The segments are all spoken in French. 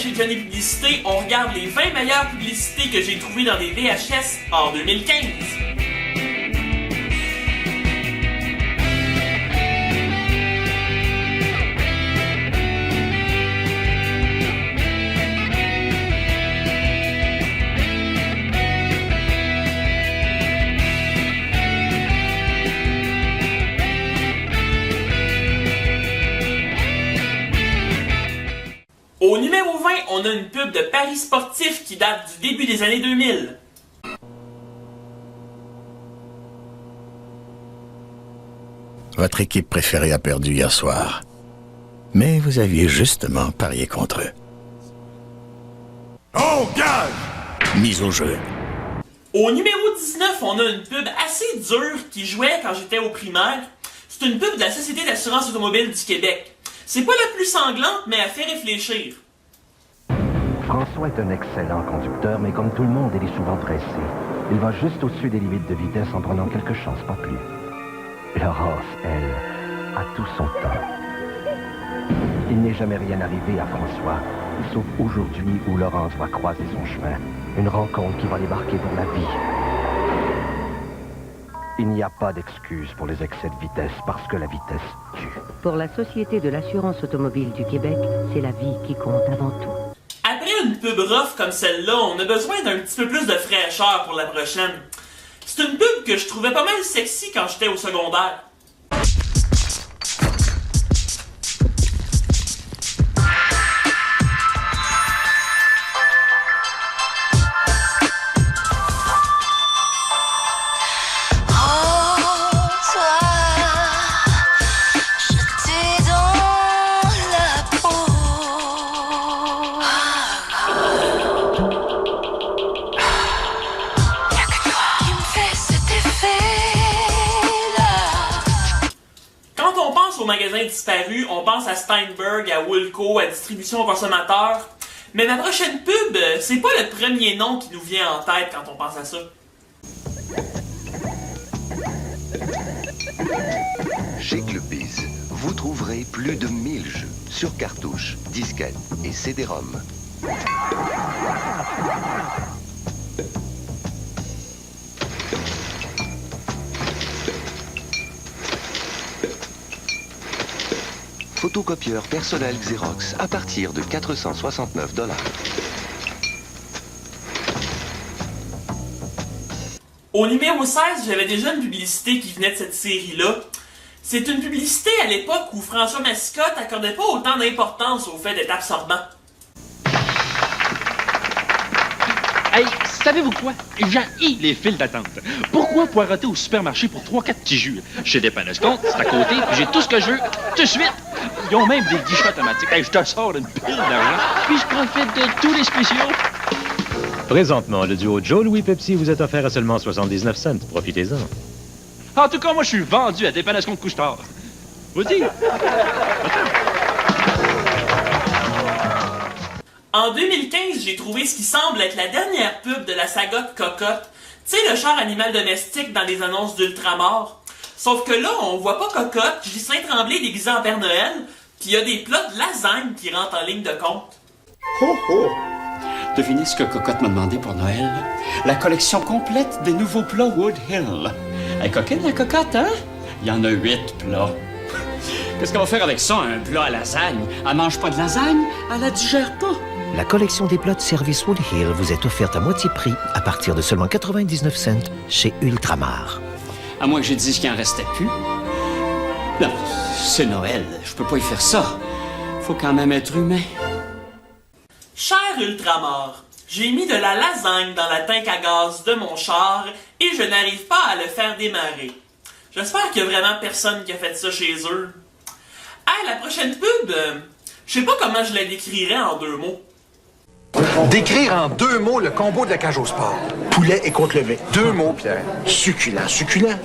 chez Johnny Publicité, on regarde les 20 meilleures publicités que j'ai trouvées dans des VHS en 2015. Au numéro 20, on a une pub de Paris Sportif qui date du début des années 2000. Votre équipe préférée a perdu hier soir. Mais vous aviez justement parié contre eux. Oh, gage! Mise au jeu. Au numéro 19, on a une pub assez dure qui jouait quand j'étais au primaire. C'est une pub de la Société d'assurance automobile du Québec. C'est pas la plus sanglante, mais elle fait réfléchir. François est un excellent conducteur, mais comme tout le monde, il est souvent pressé. Il va juste au-dessus des limites de vitesse en prenant quelques chances, pas plus. Laurence, elle, a tout son temps. Il n'est jamais rien arrivé à François, sauf aujourd'hui où Laurence va croiser son chemin. Une rencontre qui va les marquer pour la vie. Il n'y a pas d'excuse pour les excès de vitesse parce que la vitesse tue. Pour la Société de l'assurance automobile du Québec, c'est la vie qui compte avant tout. Après une pub rough comme celle-là, on a besoin d'un petit peu plus de fraîcheur pour la prochaine. C'est une pub que je trouvais pas mal sexy quand j'étais au secondaire. Au magasin disparu, on pense à Steinberg, à Woolco, à Distribution aux consommateurs. Mais ma prochaine pub, c'est pas le premier nom qui nous vient en tête quand on pense à ça. Chez Clubbiz, vous trouverez plus de 1000 jeux sur cartouches, disquettes et CD-ROM. Photocopieur personnel Xerox à partir de 469 $. Au numéro 16, j'avais déjà une publicité qui venait de cette série-là. C'est une publicité à l'époque où François Massicotte accordait pas autant d'importance au fait d'être absorbant. Hey, savez-vous quoi? J'haïs les files d'attente. Pourquoi poireauter au supermarché pour 3-4 petits jus? Chez Dépanne-Escompte, c'est à côté, puis j'ai tout ce que je veux, tout de suite. Ils ont même des guichets automatiques. Hey, je te sors une pile d'argent, puis je profite de tous les spéciaux. Présentement, le duo Joe Louis Pepsi vous est offert à seulement 79 cents. Profitez-en. En tout cas, moi, je suis vendu à Dépanne-Escompte Couche-Tard. Vous dites? En 2015, j'ai trouvé ce qui semble être la dernière pub de la saga de Cocotte. Tu sais, le char animal domestique dans les annonces d'Ultramar. Sauf que là, on voit pas Cocotte, Ghislain Tremblay déguisé en Père Noël, puis il y a des plats de lasagne qui rentrent en ligne de compte. Oh oh! Devinez ce que Cocotte m'a demandé pour Noël? La collection complète des nouveaux plats Wood Hill. Elle est coquine, la cocotte, hein? Il y en a 8 plats. Qu'est-ce qu'on va faire avec ça, un plat à lasagne? Elle mange pas de lasagne, elle la digère pas. La collection des plats de service Wood Hill vous est offerte à moitié prix à partir de seulement 99 cents chez Ultramar. À moins que j'ai dit qu'il en restait plus. Non, c'est Noël, je peux pas y faire ça. Faut quand même être humain. Cher Ultramar, j'ai mis de la lasagne dans la tank à gaz de mon char et je n'arrive pas à le faire démarrer. J'espère qu'il y a vraiment personne qui a fait ça chez eux. La prochaine pub, je sais pas comment je la décrirais en 2 mots. Décrire en 2 mots le combo de la cage au sport. Poulet et côte levée. 2 mots, Pierre. Succulent, succulent.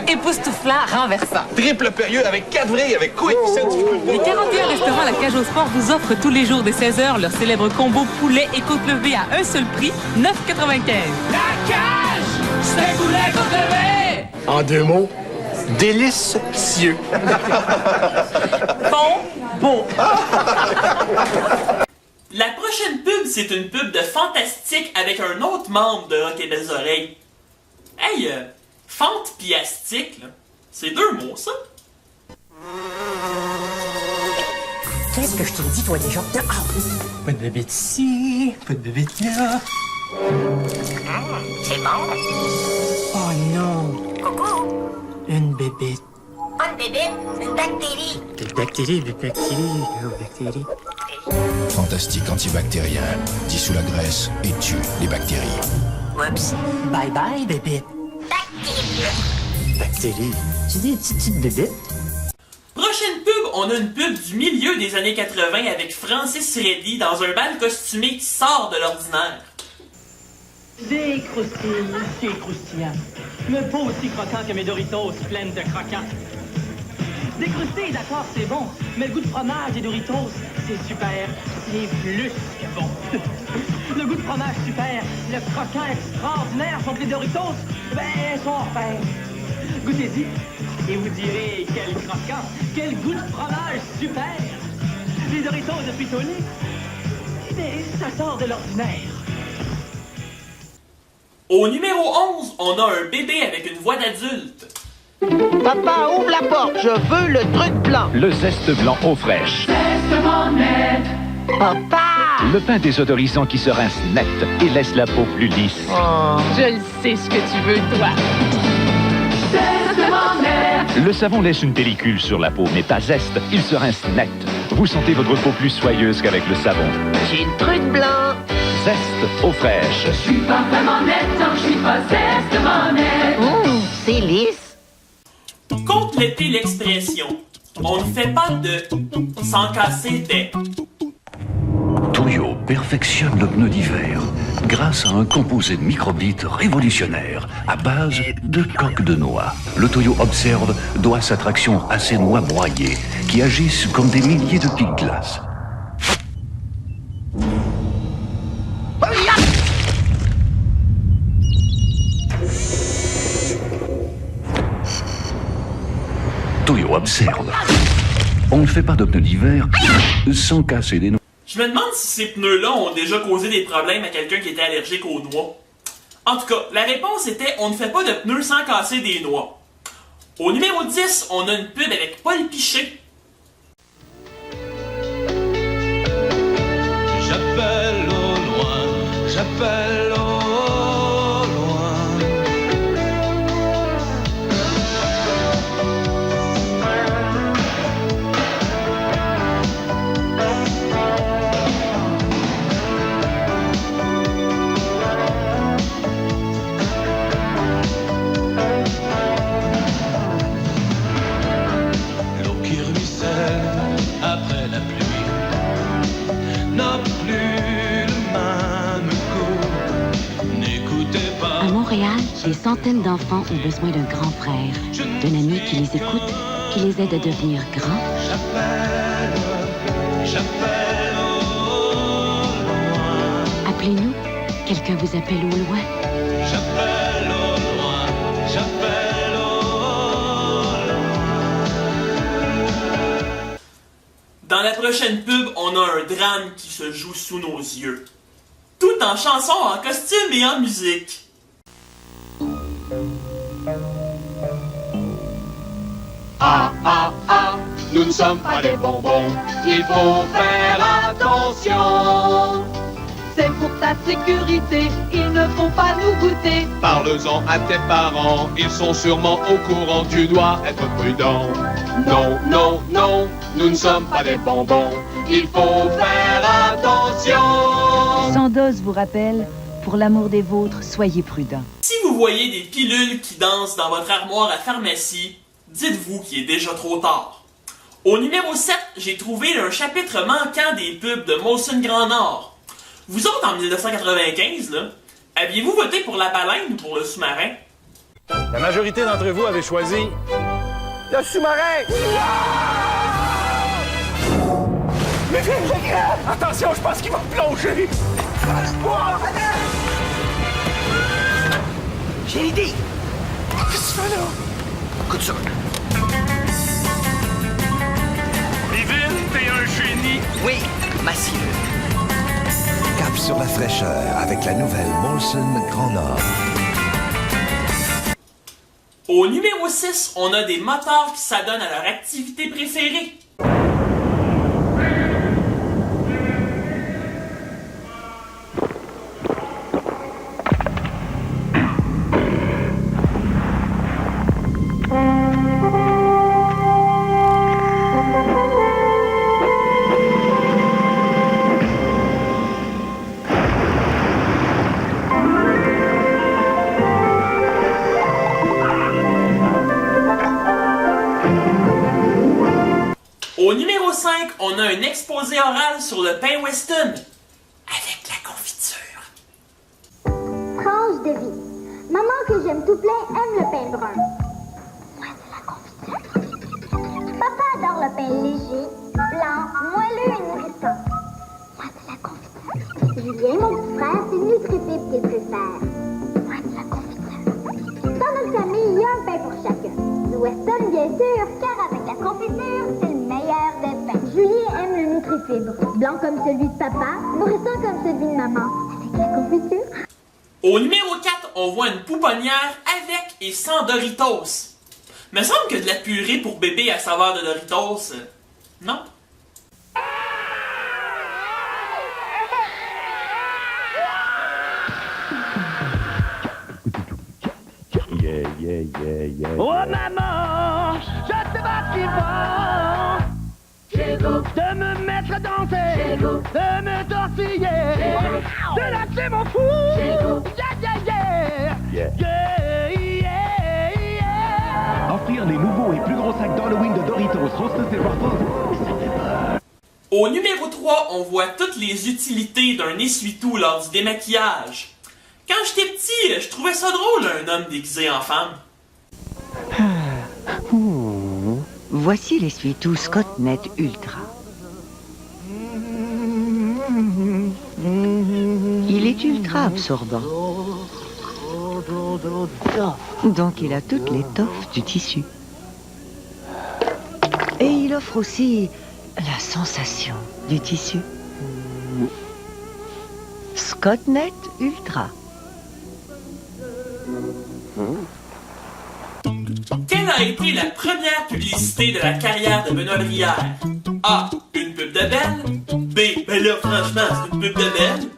Époustouflant, renversant. Triple période avec 4 vrilles, avec couilles qui saignent du coup. Les 41 restaurants La Cage au Sport vous offrent tous les jours dès 16h leur célèbre combo poulet et côte levée à un seul prix, 9,95. La cage, c'est poulet côte levée. En 2 mots, délicieux. Bon, beau. La prochaine pub, c'est une pub de Fantastique avec un autre membre de Rock et Belles Oreilles. Hey, Fante pis Astique, là, c'est 2 mots, ça? Qu'est-ce que je t'ai dit, toi, déjà? Ah. Pas de bébête ici, pas de bébête là. C'est bon. Oh non. Coucou. Une bébête. Pas de bébé, une bactérie. Des bactéries, oh, bactéries. Fantastique antibactérien dissout la graisse et tue les bactéries. Oups. Bye bye, bébête. Bactéries. Tu dis des petites bébêtes? Prochaine pub, on a une pub du milieu des années 80 avec Francis Reddy dans un bal costumé qui sort de l'ordinaire. C'est croustillant. Mais pas aussi croquant que mes Doritos pleines de croquants. Décrusté, d'accord, c'est bon, mais le goût de fromage des Doritos, c'est super. C'est plus que bon. Le goût de fromage super, le croquant extraordinaire sont les Doritos, ben, sont offerts. Goûtez-y, et vous direz quel croquant, quel goût de fromage super. Les Doritos de Frito-Lay, mais ça sort de l'ordinaire. Au numéro 11, on a un bébé avec une voix d'adulte. Papa, ouvre la porte, je veux le truc blanc. Le zeste blanc eau fraîche. Zeste mon net. Papa! Le pain désodorisant qui se rince net et laisse la peau plus lisse. Oh. Je le sais ce que tu veux, toi. Zeste mon net. Le savon laisse une pellicule sur la peau, mais pas zeste, il se rince net. Vous sentez votre peau plus soyeuse qu'avec le savon. J'ai le truc blanc. Zeste eau fraîche. Je suis pas vraiment net tant que je suis pas zeste mon net. C'est lisse. Complétez l'expression. On ne fait pas de sans casser des. Toyo perfectionne le pneu d'hiver grâce à un composé de microbites révolutionnaire à base de coque de noix. Le Toyo Observe doit sa traction à ces noix broyées qui agissent comme des milliers de pics glace. Toyo Observe. On ne fait pas de pneus d'hiver sans casser des noix. Je me demande si ces pneus-là ont déjà causé des problèmes à quelqu'un qui était allergique aux noix. En tout cas, la réponse était on ne fait pas de pneus sans casser des noix. Au numéro 10, on a une pub avec Paul Piché. J'appelle au loin, j'appelle au loin. L'eau qui ruisselle après la pluie n'a plus le même goût. N'écoutez pas. À Montréal, des centaines d'enfants ont besoin d'un grand frère, d'un ami qui les écoute, qui les aide à devenir grands. J'appelle au loin. Appelez-nous, quelqu'un vous appelle au loin. J'appelle au loin, j'appelle au loin. Dans la prochaine pub, on a un drame qui se joue sous nos yeux. Tout en chansons, en costume et en musique. Ah, ah, ah, nous ne sommes pas des bonbons, il faut faire attention. C'est pour ta sécurité, il ne faut pas nous goûter. Parle-en à tes parents, ils sont sûrement au courant, tu dois être prudent. Non, non, non, nous ne sommes pas des bonbons, il faut faire attention. Sandoz vous rappelle, pour l'amour des vôtres, soyez prudents. Si vous voyez des pilules qui dansent dans votre armoire à pharmacie, dites-vous qu'il est déjà trop tard. Au numéro 7, j'ai trouvé un chapitre manquant des pubs de Molson Grand Nord. Vous autres, en 1995, là, aviez-vous voté pour la baleine ou pour le sous-marin? La majorité d'entre vous avez choisi le sous-marin. Mais attention, je pense qu'il va plonger. J'ai l'idée. Qu'est-ce que tu fais là? Écoute ça. Livine, t'es un génie. Oui, sur la fraîcheur avec la nouvelle Molson Grand Nord. Au numéro 6, on a des motards qui s'adonnent à leur activité préférée. Au numéro 5, on a un exposé oral sur le pain Weston avec la confiture. Tranche de vie. Maman que j'aime tout plein aime le pain brun. Moi, c'est la confiture. Papa adore le pain léger, blanc, moelleux et nourrissant. Moi, c'est la confiture. Julien, mon petit frère, c'est le Nutrifibre qu'il préfère. Moi, c'est la confiture. Dans notre famille, il y a un pain pour chacun. Le Weston, bien sûr, car avec la confiture, c'est le meilleur des pains. Julien aime le Nutrifibre. Blanc comme celui de papa, nourrissant comme celui de maman. Avec la confiture. Au numéro 4, on voit une pouponnière avec et sans Doritos. Me semble que de la purée pour bébé à saveur de Doritos, non? Oh maman, je te bats de me mettre à danser, de me tortiller, de lâcher mon fou. Offrir les nouveaux et plus gros sacs d'Halloween de Doritos, Roasted et Ruffles, ça fait peur. Au numéro 3, on voit toutes les utilités d'un essuie-tout lors du démaquillage. Quand j'étais petit, je trouvais ça drôle, un homme déguisé en femme. Voici l'essuie-tout Scott-Net Ultra. Il est ultra absorbant. Donc il a toutes les toffes du tissu. Et il offre aussi la sensation du tissu. Scott-Net Ultra. Quelle a été la première publicité de la carrière de Benoît Brière? A. Une pub de Belle. B. Ben là, franchement, c'est une pub de Belle.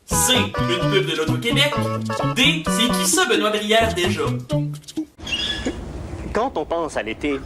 C. Une pub de l'Auto-Québec. D. C'est qui ça, Benoît Brière, déjà? Quand on pense à l'été,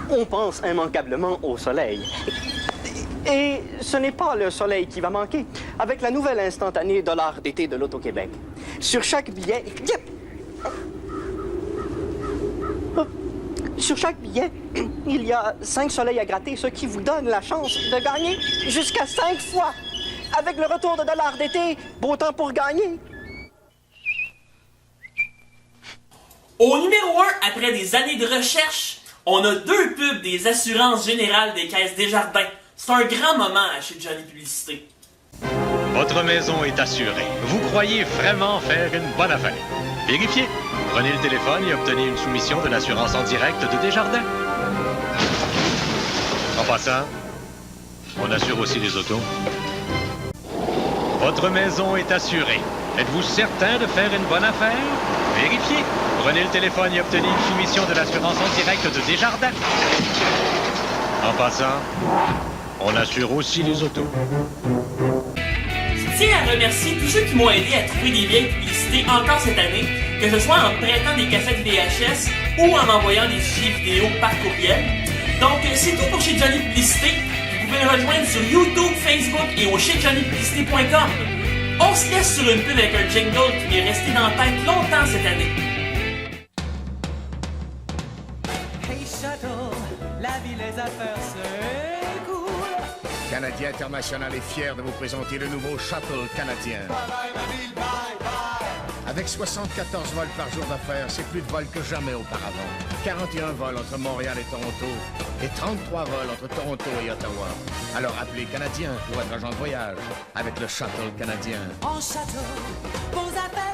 on pense immanquablement au soleil. Et ce n'est pas le soleil qui va manquer. Avec la nouvelle instantanée dollar d'été de l'Auto-Québec. Sur chaque billet... Sur chaque billet, il y a 5 soleils à gratter, ce qui vous donne la chance de gagner jusqu'à 5 fois. Avec le retour de dollar d'été, beau temps pour gagner. Au numéro 1, après des années de recherche, on a 2 pubs des assurances générales des caisses Desjardins. C'est un grand moment chez Johnny Publicité. Votre maison est assurée. Vous croyez vraiment faire une bonne affaire. Vérifiez. Prenez le téléphone et obtenez une soumission de l'assurance en direct de Desjardins. En passant, on assure aussi les autos. Votre maison est assurée. Êtes-vous certain de faire une bonne affaire? Vérifiez. Prenez le téléphone et obtenez une soumission de l'assurance en direct de Desjardins. En passant, on assure aussi les autos. Je tiens à remercier tous ceux qui m'ont aidé à trouver des vieilles publicités encore cette année, que ce soit en me prêtant des cassettes VHS ou en m'envoyant des fichiers vidéo par courriel. Donc, c'est tout pour chez Johnny Publicité. Vous pouvez me rejoindre sur YouTube, Facebook et au chez-johnnypublicité.com. On se laisse sur une pub avec un jingle qui m'est resté dans la tête longtemps cette année. Hey Shuttle, la vie, les affaires, c'est cool. Canadien International est fier de vous présenter le nouveau Shuttle canadien. Avec 74 vols par jour d'affaires, c'est plus de vols que jamais auparavant. 41 vols entre Montréal et Toronto et 33 vols entre Toronto et Ottawa. Alors appelez Canadien pour être agent de voyage avec le Shuttle canadien. En Shuttle, vos affaires